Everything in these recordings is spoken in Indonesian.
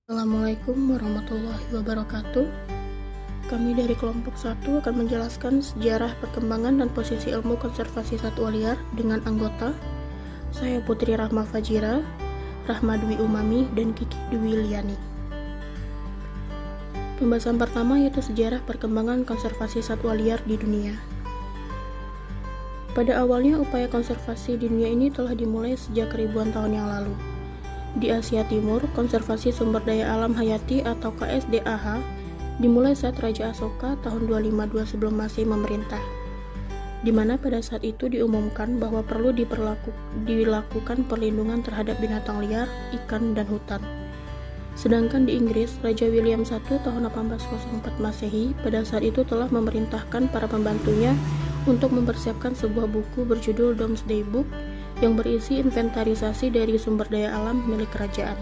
Assalamualaikum warahmatullahi wabarakatuh. Kami dari kelompok 1 akan menjelaskan sejarah perkembangan dan posisi ilmu konservasi satwa liar dengan anggota saya Putri Rahma Fajira, Rahma Dwi Umami, dan Kiki Dwi Liani. Pembahasan pertama yaitu sejarah perkembangan konservasi satwa liar di dunia. Pada awalnya upaya konservasi di dunia ini telah dimulai sejak ribuan tahun yang lalu. Di Asia Timur, konservasi sumber daya alam hayati atau KSDAH dimulai saat Raja Asoka tahun 252 sebelum Masehi memerintah, di mana pada saat itu diumumkan bahwa perlu dilakukan perlindungan terhadap binatang liar, ikan, dan hutan. Sedangkan di Inggris, Raja William I tahun 1804 Masehi pada saat itu telah memerintahkan para pembantunya untuk mempersiapkan sebuah buku berjudul Domesday Book yang berisi inventarisasi dari sumber daya alam milik kerajaan.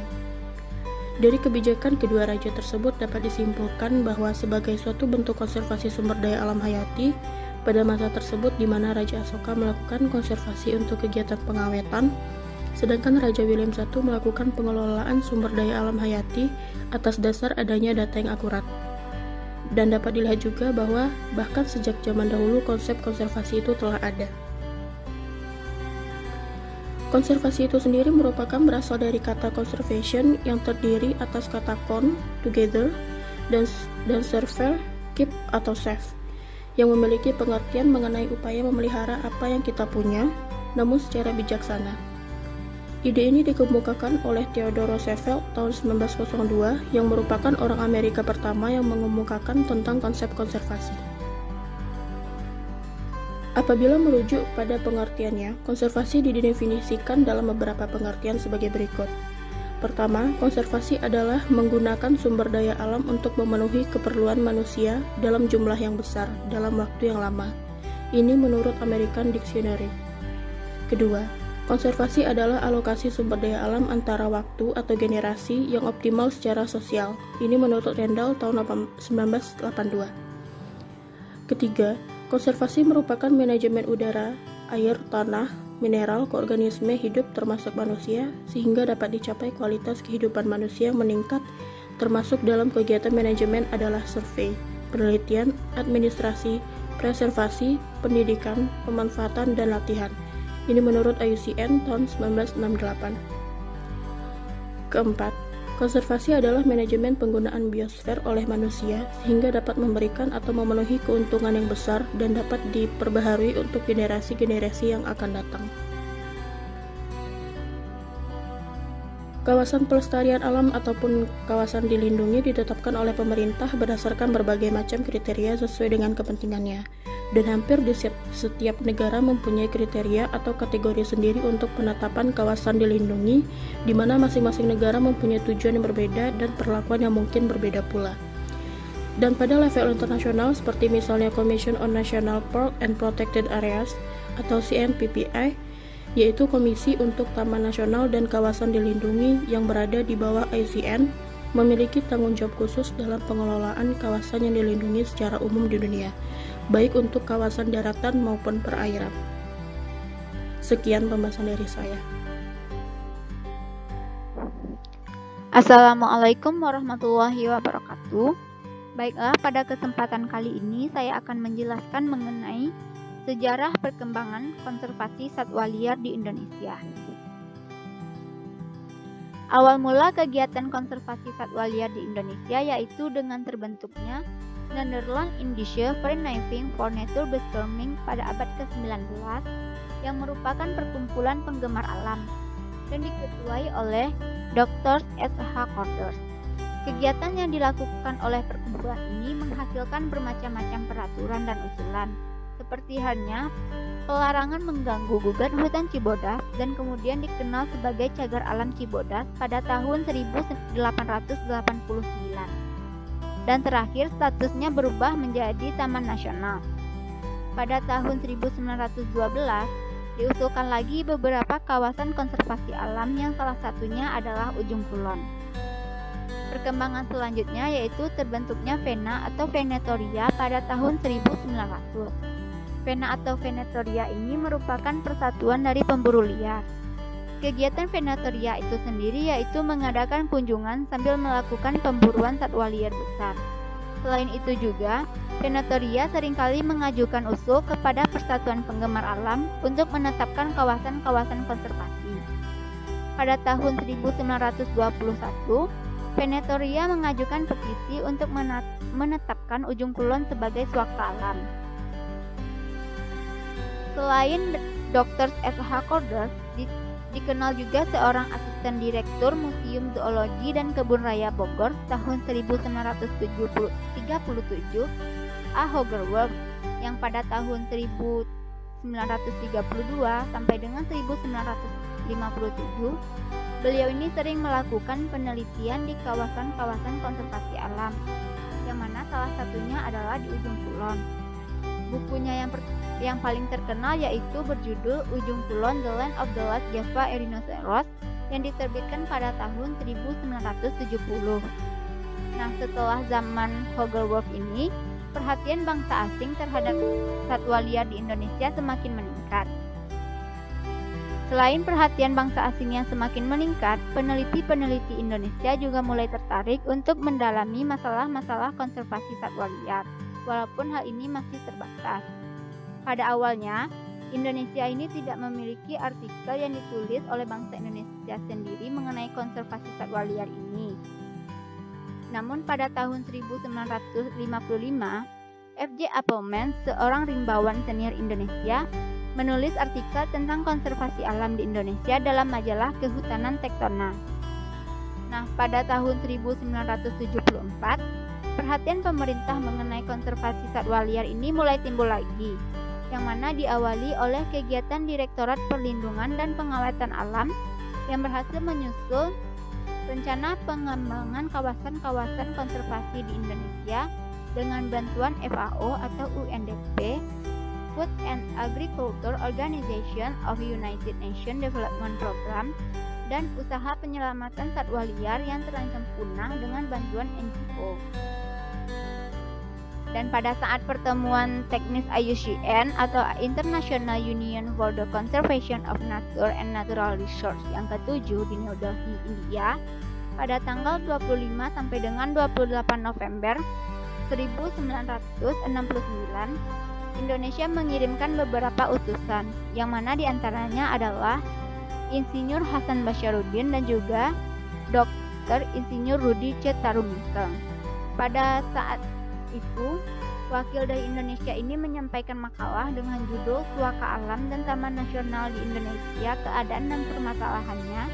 Dari kebijakan kedua raja tersebut dapat disimpulkan bahwa sebagai suatu bentuk konservasi sumber daya alam hayati pada masa tersebut di mana Raja Asoka melakukan konservasi untuk kegiatan pengawetan, sedangkan Raja William I melakukan pengelolaan sumber daya alam hayati atas dasar adanya data yang akurat. Dan dapat dilihat juga bahwa bahkan sejak zaman dahulu konsep konservasi itu telah ada. Konservasi itu sendiri merupakan berasal dari kata conservation yang terdiri atas kata con, together, dan serve, keep atau save, yang memiliki pengertian mengenai upaya memelihara apa yang kita punya, namun secara bijaksana. Ide ini dikemukakan oleh Theodore Roosevelt tahun 1902 yang merupakan orang Amerika pertama yang mengemukakan tentang konsep konservasi. Apabila merujuk pada pengertiannya, konservasi didefinisikan dalam beberapa pengertian sebagai berikut. Pertama, konservasi adalah menggunakan sumber daya alam untuk memenuhi keperluan manusia dalam jumlah yang besar dalam waktu yang lama. Ini menurut American Dictionary. Kedua, konservasi adalah alokasi sumber daya alam antara waktu atau generasi yang optimal secara sosial. Ini menurut Randall tahun 1982. Ketiga, konservasi merupakan manajemen udara, air, tanah, mineral ke organisme hidup termasuk manusia sehingga dapat dicapai kualitas kehidupan manusia meningkat, termasuk dalam kegiatan manajemen adalah survei, penelitian, administrasi, preservasi, pendidikan, pemanfaatan, dan latihan. Ini menurut IUCN tahun 1968. Keempat, konservasi adalah manajemen penggunaan biosfer oleh manusia sehingga dapat memberikan atau memenuhi keuntungan yang besar dan dapat diperbaharui untuk generasi-generasi yang akan datang. Kawasan pelestarian alam ataupun kawasan dilindungi ditetapkan oleh pemerintah berdasarkan berbagai macam kriteria sesuai dengan kepentingannya. Dan hampir di setiap negara mempunyai kriteria atau kategori sendiri untuk penetapan kawasan dilindungi, di mana masing-masing negara mempunyai tujuan yang berbeda dan perlakuan yang mungkin berbeda pula. Dan pada level internasional, seperti misalnya Commission on National Park and Protected Areas atau CNPPI, yaitu Komisi untuk Taman Nasional dan Kawasan Dilindungi yang berada di bawah IUCN, memiliki tanggung jawab khusus dalam pengelolaan kawasan yang dilindungi secara umum di dunia, baik untuk kawasan daratan maupun perairan. Sekian pembahasan dari saya. Assalamualaikum warahmatullahi wabarakatuh. Baiklah, pada kesempatan kali ini saya akan menjelaskan mengenai sejarah perkembangan konservasi satwa liar di Indonesia. Awal mula kegiatan konservasi satwa liar di Indonesia yaitu dengan terbentuknya Nederland Indische Vereniging for Nature Bescherming pada abad ke-19 yang merupakan perkumpulan penggemar alam dan diketuai oleh Dr. S.H. Corders. Kegiatan yang dilakukan oleh perkumpulan ini menghasilkan bermacam-macam peraturan dan usulan, seperti halnya pelarangan mengganggu gugat hutan Cibodas dan kemudian dikenal sebagai Cagar Alam Cibodas pada tahun 1889. Dan terakhir statusnya berubah menjadi Taman Nasional. Pada tahun 1912 diusulkan lagi beberapa kawasan konservasi alam yang salah satunya adalah Ujung Kulon. Perkembangan selanjutnya yaitu terbentuknya VENA atau Venetoria pada tahun 1900. VENA atau Venetoria ini merupakan persatuan dari pemburu liar. Kegiatan Venetoria itu sendiri yaitu mengadakan kunjungan sambil melakukan pemburuan satwa liar besar. Selain itu juga, Venetoria seringkali mengajukan usul kepada Persatuan Penggemar Alam untuk menetapkan kawasan-kawasan konservasi. Pada tahun 1921, Venetoria mengajukan petisi untuk menetapkan Ujung Kulon sebagai swaka alam. Selain Dr. S.H. Corders, dikenal juga seorang asisten direktur Museum Zoologi dan Kebun Raya Bogor tahun 1937, A. Hogerworth, yang pada tahun 1932 sampai dengan 1957, beliau ini sering melakukan penelitian di kawasan-kawasan konservasi alam, yang mana salah satunya adalah di Ujung Kulon. Bukunya yang paling terkenal yaitu berjudul Ujung Kulon, The Land of the Last Java Rhinoceros, yang diterbitkan pada tahun 1970. Nah, setelah zaman Hogerworth ini, perhatian bangsa asing terhadap satwa liar di Indonesia semakin meningkat. Selain perhatian bangsa asing yang semakin meningkat, peneliti-peneliti Indonesia juga mulai tertarik untuk mendalami masalah-masalah konservasi satwa liar, walaupun hal ini masih terbatas. Pada awalnya, Indonesia ini tidak memiliki artikel yang ditulis oleh bangsa Indonesia sendiri mengenai konservasi satwa liar ini. Namun pada tahun 1955, F.J. Appelman, seorang rimbawan senior Indonesia, menulis artikel tentang konservasi alam di Indonesia dalam majalah Kehutanan Tektona. Nah, pada tahun 1974, perhatian pemerintah mengenai konservasi satwa liar ini mulai timbul lagi, yang mana diawali oleh kegiatan Direktorat Perlindungan dan Pengawetan Alam yang berhasil menyusul rencana pengembangan kawasan-kawasan konservasi di Indonesia dengan bantuan FAO atau UNDP, Food and Agriculture Organization of United Nations Development Program, dan usaha penyelamatan satwa liar yang terancam punah dengan bantuan NGO. Dan pada saat pertemuan teknis IUCN atau International Union for the Conservation of Nature and Natural Resources yang ke-7 di New Delhi, India, pada tanggal 25 sampai dengan 28 November 1969, Indonesia mengirimkan beberapa utusan, yang mana diantaranya adalah Insinyur Hasan Basyaruddin dan juga Dr. Insinyur Rudi C. Tarumingkeng. Pada saat itu, wakil dari Indonesia ini menyampaikan makalah dengan judul Swaka Alam dan Taman Nasional di Indonesia, Keadaan dan Permasalahannya,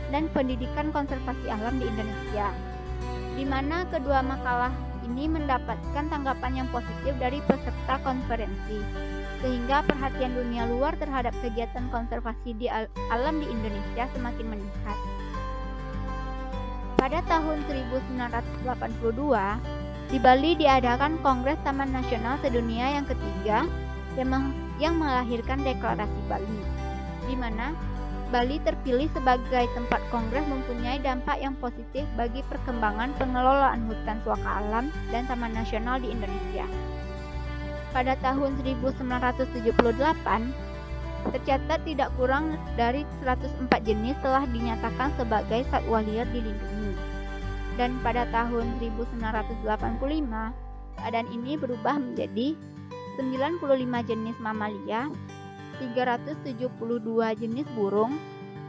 dan Pendidikan Konservasi Alam di Indonesia, di mana kedua makalah ini mendapatkan tanggapan yang positif dari peserta konferensi, sehingga perhatian dunia luar terhadap kegiatan konservasi di alam di Indonesia semakin meningkat. Pada tahun 1982, di Bali diadakan Kongres Taman Nasional Sedunia yang ketiga yang melahirkan Deklarasi Bali, di mana Bali terpilih sebagai tempat kongres mempunyai dampak yang positif bagi perkembangan pengelolaan hutan swaka alam dan taman nasional di Indonesia. Pada tahun 1978, tercatat tidak kurang dari 104 jenis telah dinyatakan sebagai satwa liar dilindungi. Dan pada tahun 1985, keadaan ini berubah menjadi 95 jenis mamalia, 372 jenis burung,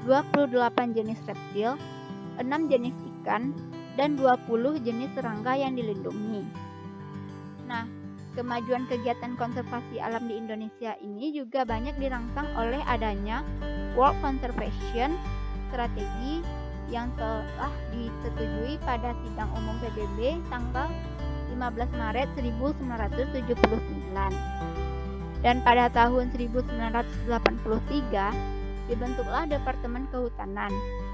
28 jenis reptil, 6 jenis ikan, dan 20 jenis serangga yang dilindungi. Nah, kemajuan kegiatan konservasi alam di Indonesia ini juga banyak dirangsang oleh adanya World Conservation Strategy yang telah disetujui pada sidang umum PBB tanggal 15 Maret 1979. Dan pada tahun 1983 dibentuklah Departemen Kehutanan,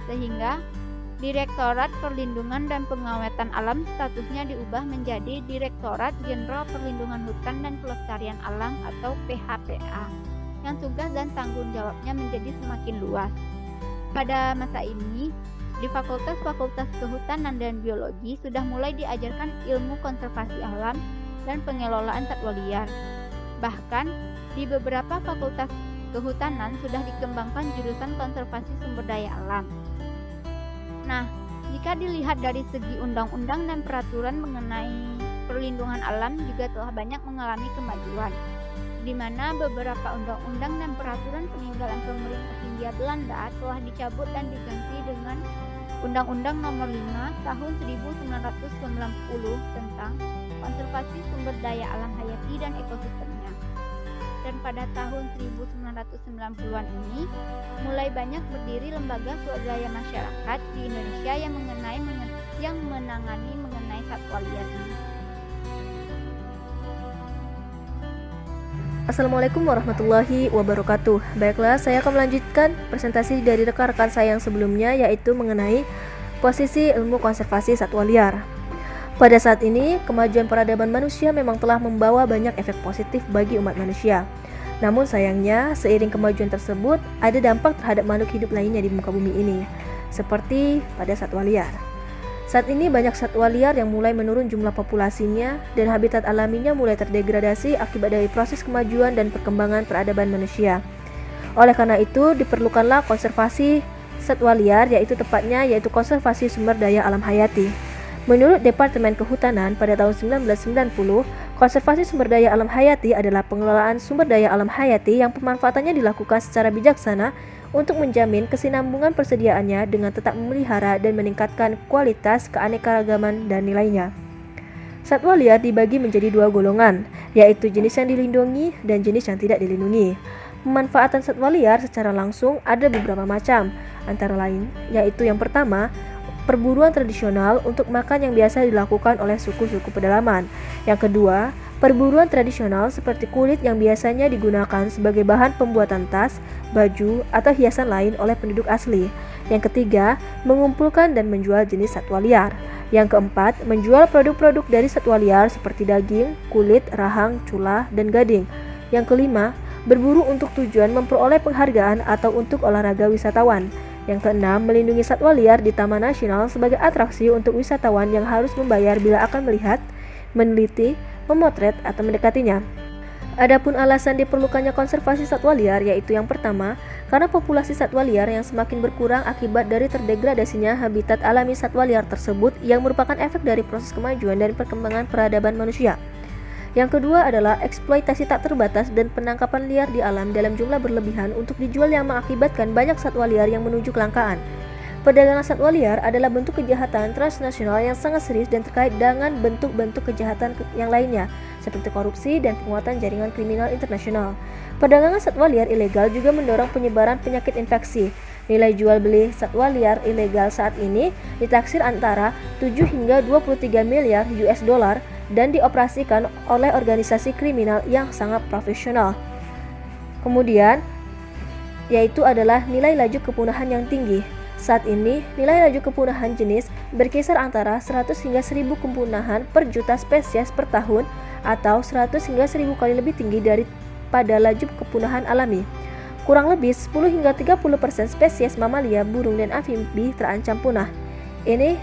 sehingga Direktorat Perlindungan dan Pengawetan Alam statusnya diubah menjadi Direktorat Jenderal Perlindungan Hutan dan Pelestarian Alam atau PHPA, yang tugas dan tanggung jawabnya menjadi semakin luas. Pada masa ini, di fakultas-fakultas kehutanan dan biologi sudah mulai diajarkan ilmu konservasi alam dan pengelolaan satwa liar. Bahkan, di beberapa fakultas Kehutanan sudah dikembangkan jurusan konservasi sumber daya alam. Nah, jika dilihat dari segi undang-undang dan peraturan mengenai perlindungan alam juga telah banyak mengalami kemajuan, di mana beberapa undang-undang dan peraturan peninggalan pemerintah Hindia Belanda telah dicabut dan diganti dengan Undang-Undang Nomor 5 Tahun 1990 tentang konservasi sumber daya alam hayati dan ekosistemnya. Dan pada tahun 1990-an ini, mulai banyak berdiri lembaga swadaya masyarakat di Indonesia yang menangani mengenai satwa liar ini. Assalamualaikum warahmatullahi wabarakatuh. Baiklah, saya akan melanjutkan presentasi dari rekan-rekan saya yang sebelumnya, yaitu mengenai posisi ilmu konservasi satwa liar. Pada saat ini, kemajuan peradaban manusia memang telah membawa banyak efek positif bagi umat manusia. Namun sayangnya, seiring kemajuan tersebut, ada dampak terhadap makhluk hidup lainnya di muka bumi ini, seperti pada satwa liar. Saat ini banyak satwa liar yang mulai menurun jumlah populasinya dan habitat alaminya mulai terdegradasi akibat dari proses kemajuan dan perkembangan peradaban manusia. Oleh karena itu, diperlukanlah konservasi satwa liar, yaitu konservasi sumber daya alam hayati. Menurut Departemen Kehutanan pada tahun 1990, konservasi sumber daya alam hayati adalah pengelolaan sumber daya alam hayati yang pemanfaatannya dilakukan secara bijaksana untuk menjamin kesinambungan persediaannya dengan tetap memelihara dan meningkatkan kualitas, keanekaragaman, dan nilainya. Satwa liar dibagi menjadi dua golongan, yaitu jenis yang dilindungi dan jenis yang tidak dilindungi. Pemanfaatan satwa liar secara langsung ada beberapa macam, antara lain yaitu yang pertama, perburuan tradisional untuk makan yang biasa dilakukan oleh suku-suku pedalaman. Yang kedua, perburuan tradisional seperti kulit yang biasanya digunakan sebagai bahan pembuatan tas, baju, atau hiasan lain oleh penduduk asli. Yang ketiga, mengumpulkan dan menjual jenis satwa liar. Yang keempat, menjual produk-produk dari satwa liar seperti daging, kulit, rahang, cula, dan gading. Yang kelima, berburu untuk tujuan memperoleh penghargaan atau untuk olahraga wisatawan. Yang keenam, melindungi satwa liar di Taman Nasional sebagai atraksi untuk wisatawan yang harus membayar bila akan melihat, meneliti, memotret, atau mendekatinya. Adapun alasan diperlukannya konservasi satwa liar yaitu yang pertama, karena populasi satwa liar yang semakin berkurang akibat dari terdegradasinya habitat alami satwa liar tersebut yang merupakan efek dari proses kemajuan dan perkembangan peradaban manusia. Yang kedua adalah eksploitasi tak terbatas dan penangkapan liar di alam dalam jumlah berlebihan untuk dijual yang mengakibatkan banyak satwa liar yang menuju kelangkaan. Perdagangan satwa liar adalah bentuk kejahatan transnasional yang sangat serius dan terkait dengan bentuk-bentuk kejahatan yang lainnya, seperti korupsi dan penguatan jaringan kriminal internasional. Perdagangan satwa liar ilegal juga mendorong penyebaran penyakit infeksi. Nilai jual beli satwa liar ilegal saat ini ditaksir antara 7 hingga 23 miliar US dollar dan dioperasikan oleh organisasi kriminal yang sangat profesional. Kemudian, yaitu adalah nilai laju kepunahan yang tinggi. Saat ini, nilai laju kepunahan jenis berkisar antara 100 hingga 1000 kepunahan per juta spesies per tahun atau 100 hingga 1000 kali lebih tinggi daripada laju kepunahan alami. Kurang lebih 10 hingga 30% spesies mamalia, burung, dan amfibi terancam punah. Ini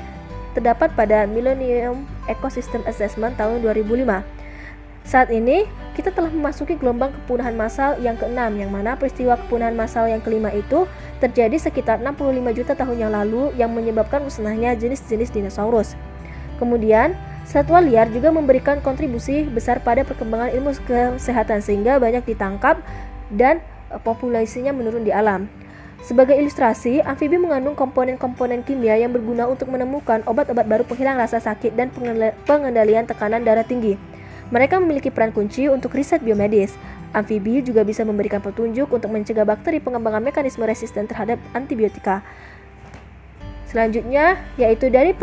terdapat pada Millennium Ecosystem Assessment tahun 2005. Saat ini, kita telah memasuki gelombang kepunahan massal yang keenam, yang mana peristiwa kepunahan massal yang kelima itu terjadi sekitar 65 juta tahun yang lalu yang menyebabkan musnahnya jenis-jenis dinosaurus. Kemudian, satwa liar juga memberikan kontribusi besar pada perkembangan ilmu kesehatan sehingga banyak ditangkap dan populasinya menurun di alam. Sebagai ilustrasi, amfibi mengandung komponen-komponen kimia yang berguna untuk menemukan obat-obat baru penghilang rasa sakit dan pengendalian tekanan darah tinggi. Mereka memiliki peran kunci untuk riset biomedis. Amfibi juga bisa memberikan petunjuk untuk mencegah bakteri pengembangan mekanisme resisten terhadap antibiotika. Selanjutnya, yaitu dari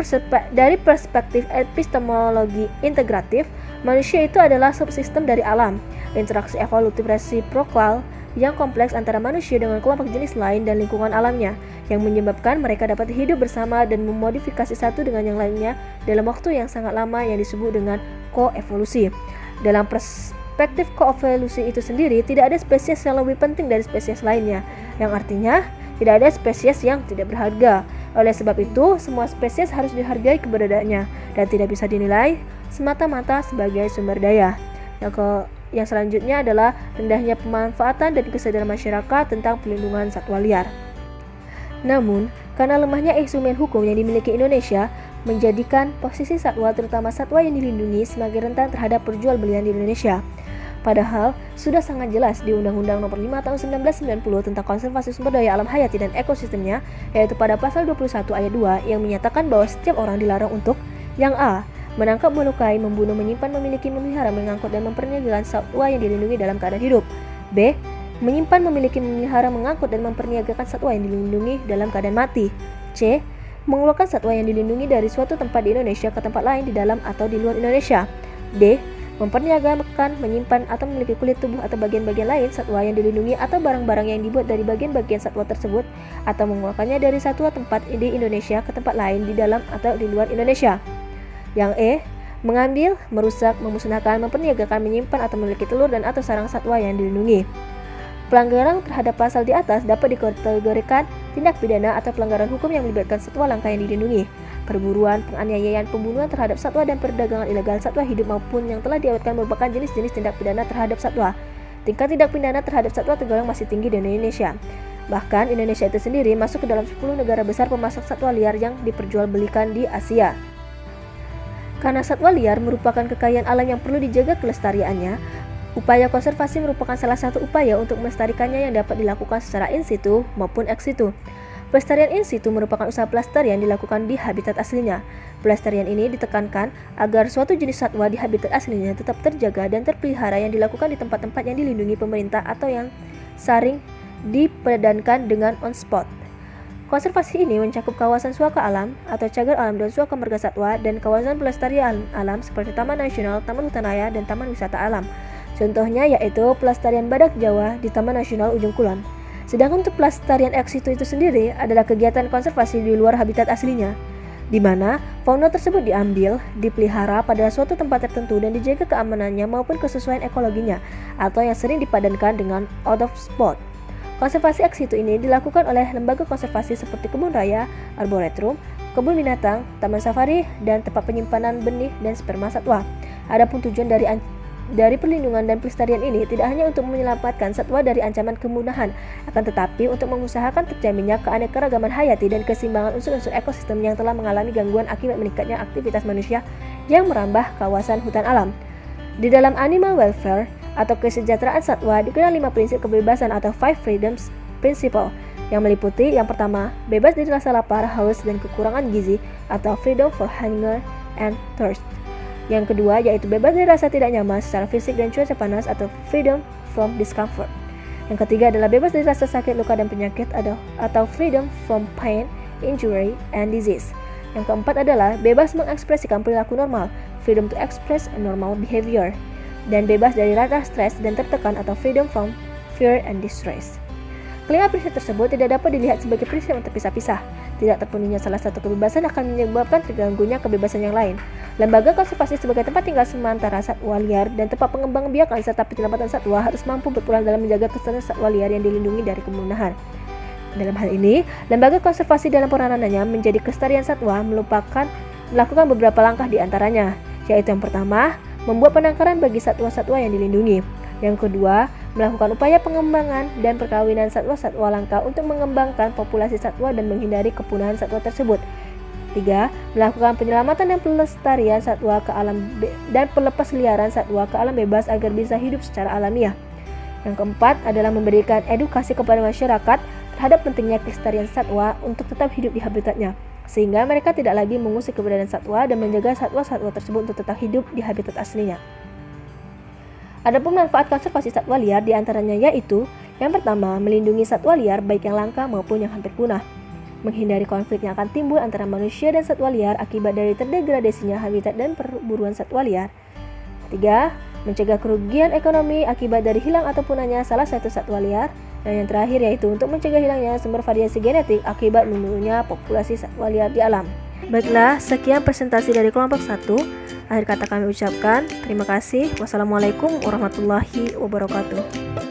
perspektif epistemologi integratif, manusia itu adalah subsistem dari alam. Interaksi evolutif resiprokal yang kompleks antara manusia dengan kelompok jenis lain dan lingkungan alamnya, yang menyebabkan mereka dapat hidup bersama dan memodifikasi satu dengan yang lainnya dalam waktu yang sangat lama yang disebut dengan koevolusi. Dalam perspektif koevolusi itu sendiri, tidak ada spesies yang lebih penting dari spesies lainnya, yang artinya tidak ada spesies yang tidak berharga. Oleh sebab itu, semua spesies harus dihargai keberadaannya dan tidak bisa dinilai semata-mata sebagai sumber daya. Yang yang selanjutnya adalah rendahnya pemanfaatan dan kesadaran masyarakat tentang perlindungan satwa liar. Namun, karena lemahnya instrumen hukum yang dimiliki Indonesia, menjadikan posisi satwa terutama satwa yang dilindungi semakin rentan terhadap perjualbelian di Indonesia. Padahal, sudah sangat jelas di Undang-Undang Nomor 5 Tahun 1990 tentang Konservasi Sumber Daya Alam Hayati dan Ekosistemnya, yaitu pada pasal 21 ayat 2 yang menyatakan bahwa setiap orang dilarang untuk yang A. Menangkap, melukai, membunuh, menyimpan, memiliki, memelihara, mengangkut, dan memperniagakan satwa yang dilindungi dalam keadaan hidup. B. Menyimpan, memiliki, memelihara, mengangkut, dan memperniagakan satwa yang dilindungi dalam keadaan mati. C. Mengeluarkan satwa yang dilindungi dari suatu tempat di Indonesia ke tempat lain di dalam atau di luar Indonesia. D. Memperniagakan, menyimpan, atau memiliki kulit tubuh atau bagian-bagian lain satwa yang dilindungi atau barang-barang yang dibuat dari bagian-bagian satwa tersebut atau mengeluarkannya dari satu tempat di Indonesia ke tempat lain di dalam atau di luar Indonesia. Yang E. Mengambil, merusak, memusnahkan, memperniagakan, menyimpan, atau memiliki telur dan atau sarang satwa yang dilindungi. Pelanggaran terhadap pasal di atas dapat dikategorikan tindak pidana atau pelanggaran hukum yang melibatkan satwa langka yang dilindungi, perburuan, penganiayaan, pembunuhan terhadap satwa, dan perdagangan ilegal satwa hidup maupun yang telah diawetkan merupakan jenis-jenis tindak pidana terhadap satwa. Tingkat tindak pidana terhadap satwa tergolong masih tinggi di Indonesia. Bahkan Indonesia itu sendiri masuk ke dalam 10 negara besar pemasok satwa liar yang diperjualbelikan di Asia. Karena satwa liar merupakan kekayaan alam yang perlu dijaga kelestariannya, upaya konservasi merupakan salah satu upaya untuk melestarikannya yang dapat dilakukan secara in situ maupun ex situ. Pelestarian in situ merupakan usaha pelestarian dilakukan di habitat aslinya. Pelestarian ini ditekankan agar suatu jenis satwa di habitat aslinya tetap terjaga dan terpelihara yang dilakukan di tempat-tempat yang dilindungi pemerintah atau yang sering dipadankan dengan on spot. Konservasi ini mencakup kawasan suaka alam atau cagar alam dan suaka marga satwa dan kawasan pelestarian alam seperti Taman Nasional, Taman Hutan Raya, dan Taman Wisata Alam. Contohnya yaitu pelestarian badak Jawa di Taman Nasional Ujung Kulon. Sedangkan untuk pelestarian ex situ itu sendiri adalah kegiatan konservasi di luar habitat aslinya, di mana fauna tersebut diambil, dipelihara pada suatu tempat tertentu dan dijaga keamanannya maupun kesesuaian ekologinya, atau yang sering dipadankan dengan out of spot. Konservasi ex situ ini dilakukan oleh lembaga konservasi seperti kebun raya, arboretum, kebun binatang, taman safari, dan tempat penyimpanan benih dan sperma satwa. Adapun tujuan dari perlindungan dan pelestarian ini tidak hanya untuk menyelamatkan satwa dari ancaman kemunahan, akan tetapi untuk mengusahakan terjaminnya keanekaragaman hayati dan keseimbangan unsur-unsur ekosistem yang telah mengalami gangguan akibat meningkatnya aktivitas manusia yang merambah kawasan hutan alam. Di dalam animal welfare atau kesejahteraan satwa dikenal 5 prinsip kebebasan atau 5 freedoms principle yang meliputi yang pertama, bebas dari rasa lapar, haus, dan kekurangan gizi atau freedom for hunger and thirst. Yang kedua yaitu bebas dari rasa tidak nyaman secara fisik dan cuaca panas atau freedom from discomfort. Yang ketiga adalah bebas dari rasa sakit, luka, dan penyakit atau freedom from pain, injury, and disease. Yang keempat adalah bebas mengekspresikan perilaku normal, freedom to express a normal behavior. Dan bebas dari rasa stres dan tertekan atau freedom from fear and distress. Kelima prinsip tersebut tidak dapat dilihat sebagai prinsip yang terpisah-pisah. Tidak terpenuhinya salah satu kebebasan akan menyebabkan terganggunya kebebasan yang lain. Lembaga konservasi sebagai tempat tinggal sementara satwa liar dan tempat pengembangbiakan serta penyelamatan satwa harus mampu berperan dalam menjaga kelestarian satwa liar yang dilindungi dari kemunahan. Dalam hal ini, lembaga konservasi dalam peranannya menjadi kelestarian satwa melakukan beberapa langkah di antaranya, yaitu yang pertama, membuat penangkaran bagi satwa-satwa yang dilindungi. Yang kedua, melakukan upaya pengembangan dan perkawinan satwa-satwa langka untuk mengembangkan populasi satwa dan menghindari kepunahan satwa tersebut. 3. Melakukan penyelamatan dan pelestarian satwa ke alam dan pelepasliaran satwa ke alam bebas agar bisa hidup secara alamiah. Yang keempat adalah memberikan edukasi kepada masyarakat terhadap pentingnya kelestarian satwa untuk tetap hidup di habitatnya, sehingga mereka tidak lagi mengusik keberadaan satwa dan menjaga satwa-satwa tersebut untuk tetap hidup di habitat aslinya. Adapun manfaat konservasi satwa liar diantaranya yaitu yang pertama, melindungi satwa liar baik yang langka maupun yang hampir punah, menghindari konflik yang akan timbul antara manusia dan satwa liar akibat dari terdegradasinya habitat dan perburuan satwa liar. 3. Mencegah kerugian ekonomi akibat dari hilang atau punahnya salah satu satwa liar. Dan yang terakhir yaitu untuk mencegah hilangnya sumber variasi genetik akibat menurunnya populasi satwa liar di alam. Baiklah, sekian presentasi dari kelompok 1. Akhir kata kami ucapkan terima kasih. Wassalamualaikum warahmatullahi wabarakatuh.